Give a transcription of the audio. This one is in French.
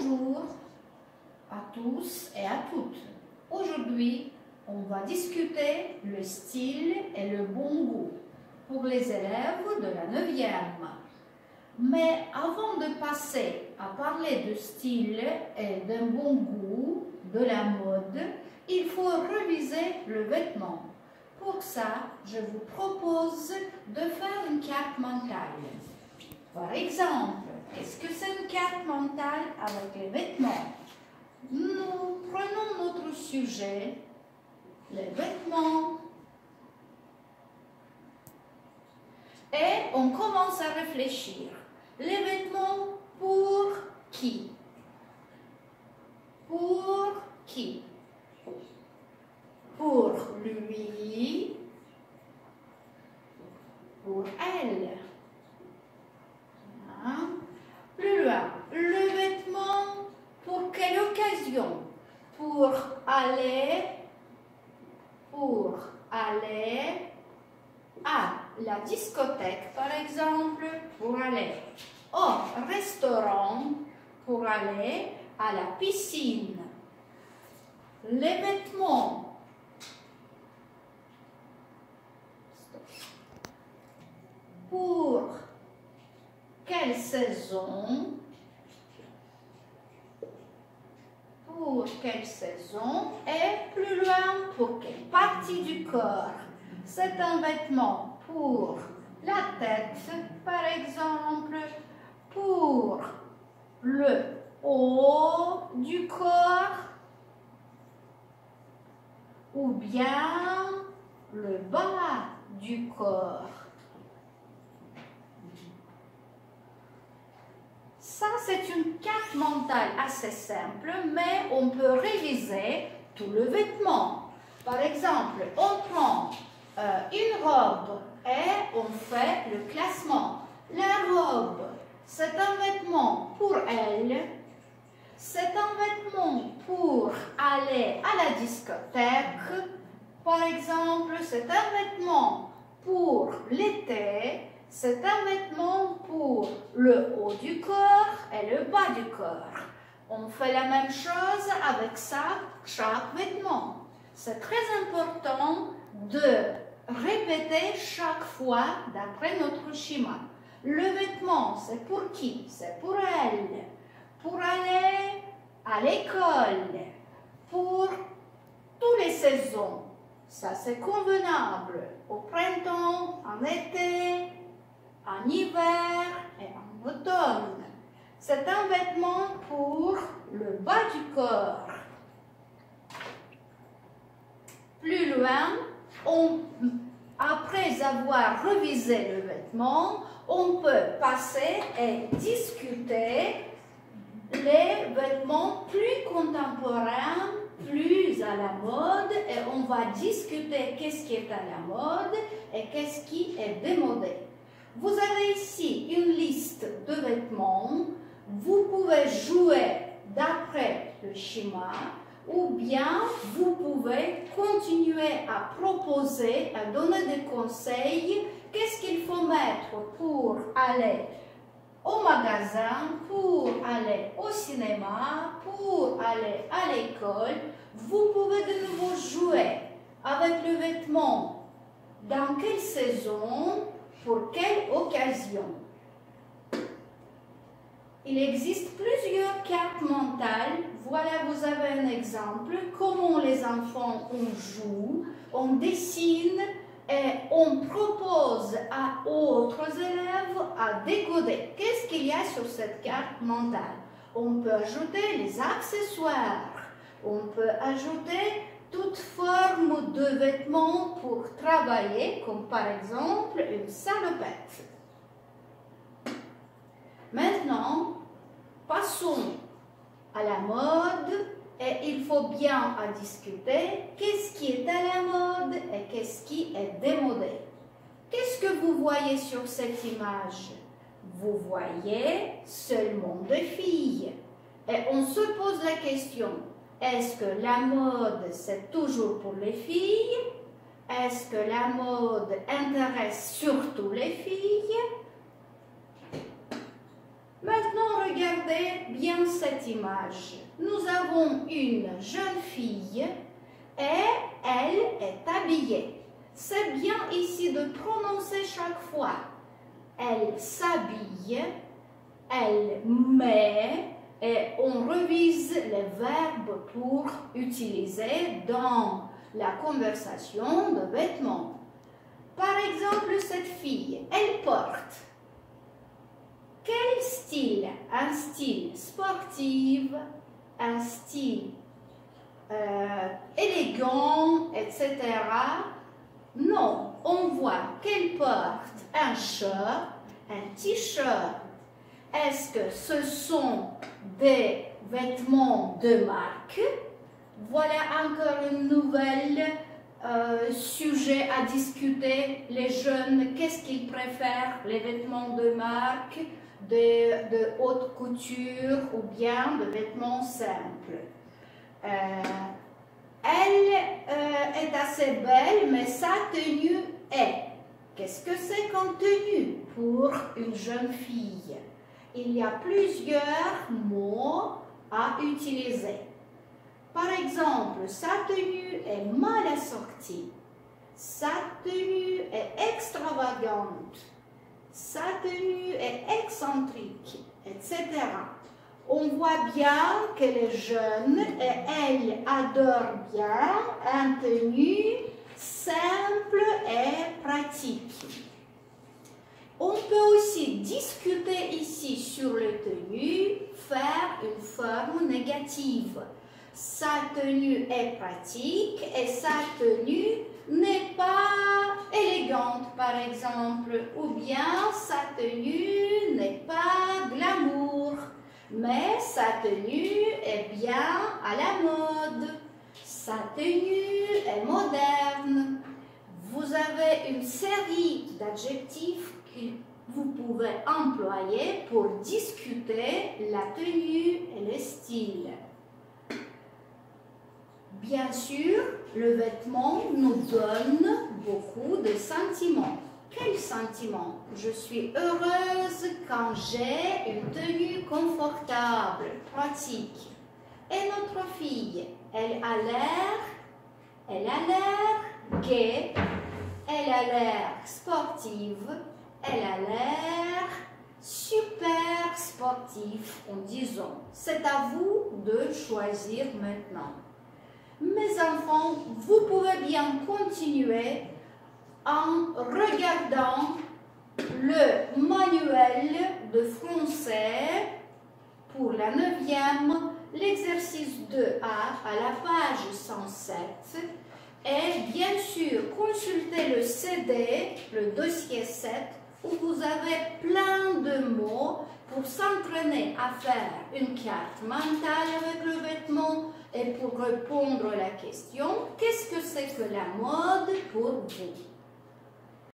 Bonjour à tous et à toutes. Aujourd'hui, on va discuter le style et le bon goût pour les élèves de la 9e. Mais avant de passer à parler de style et d'un bon goût, de la mode, il faut réviser le vêtement. Pour ça, je vous propose de faire une carte mentale. Par exemple, qu'est-ce que c'est une carte mentale avec les vêtements? Nous prenons notre sujet, les vêtements, et on commence à réfléchir. Les vêtements pour qui? Pour qui? Pour lui, pour elle. Plus loin, le vêtement pour quelle occasion? Pour aller à la discothèque, par exemple, pour aller au restaurant, pour aller à la piscine. Les vêtements pour quelle saison? Pour quelle saison? Et plus loin, pour quelle partie du corps? C'est un vêtement pour la tête, par exemple, pour le haut du corps, ou bien le bas du corps. Ça, c'est une carte mentale assez simple, mais on peut réviser tout le vêtement. Par exemple, on prend une robe et on fait le classement. La robe, c'est un vêtement pour elle, c'est un vêtement pour aller à la discothèque. Par exemple, c'est un vêtement pour l'été. C'est un vêtement pour le haut du corps et le bas du corps. On fait la même chose avec ça, chaque vêtement. C'est très important de répéter chaque fois d'après notre schéma. Le vêtement, c'est pour qui? C'est pour elle. Pour aller à l'école. Pour toutes les saisons. Ça, c'est convenable. Au printemps, en été, en hiver et en automne. C'est un vêtement pour le bas du corps. Plus loin, après avoir révisé le vêtement, on peut passer et discuter les vêtements plus contemporains, plus à la mode, et on va discuter qu'est-ce qui est à la mode et qu'est-ce qui est démodé. Vous avez ici une liste de vêtements. Vous pouvez jouer d'après le schéma ou bien vous pouvez continuer à proposer, à donner des conseils. Qu'est-ce qu'il faut mettre pour aller au magasin, pour aller au cinéma, pour aller à l'école? Vous pouvez de nouveau jouer avec le vêtement. Dans quelle saison? Pour quelle occasion? Il existe plusieurs cartes mentales. Voilà, vous avez un exemple. Comment les enfants jouent, on dessine et on propose à autres élèves à décoder. Qu'est-ce qu'il y a sur cette carte mentale? On peut ajouter les accessoires. On peut ajouter toute forme de vêtements pour travailler, comme par exemple une salopette. Maintenant, passons à la mode et il faut bien discuter qu'est-ce qui est à la mode et qu'est-ce qui est démodé. Qu'est-ce que vous voyez sur cette image? Vous voyez seulement des filles. Et on se pose la question, est-ce que la mode c'est toujours pour les filles? Est-ce que la mode intéresse surtout les filles? Maintenant, regardez bien cette image, nous avons une jeune fille et elle est habillée. C'est bien ici de prononcer chaque fois. Elle s'habille, elle met, et on revise les verbes pour utiliser dans la conversation de vêtements. Par exemple, cette fille, elle porte quel style? Un style sportif, un style élégant, etc. Non, on voit qu'elle porte un shirt, un t-shirt. Est-ce que ce sont des vêtements de marque? Voilà encore un nouvel sujet à discuter. Les jeunes, qu'est-ce qu'ils préfèrent? Les vêtements de marque, de haute couture ou bien de vêtements simples. Elle est assez belle, mais sa tenue est. Qu'est-ce que c'est comme tenue pour une jeune fille? Il y a plusieurs mots à utiliser. Par exemple, sa tenue est mal assortie. Sa tenue est extravagante. Sa tenue est excentrique, etc. On voit bien que les jeunes, elles adorent bien une tenue simple et pratique. On peut aussi discuter ici sur les tenues, faire une forme négative. Sa tenue est pratique et sa tenue n'est pas élégante, par exemple, ou bien sa tenue n'est pas glamour, mais sa tenue est bien à la mode, sa tenue est moderne. Vous avez une série d'adjectifs que vous pouvez employer pour discuter la tenue et le style. Bien sûr, le vêtement nous donne beaucoup de sentiments. Quels sentiments? Je suis heureuse quand j'ai une tenue confortable, pratique. Et notre fille, elle a l'air gaie, elle a l'air sportive, elle a l'air super sportif en disant. C'est à vous de choisir maintenant. Mes enfants, vous pouvez bien continuer en regardant le manuel de français pour la 9e, l'exercice 2A à la page 107. Et bien sûr, consultez le CD, le dossier 7, où vous avez plein de mots pour s'entraîner à faire une carte mentale avec le vêtement et pour répondre à la question « Qu'est-ce que c'est que la mode pour vous ?»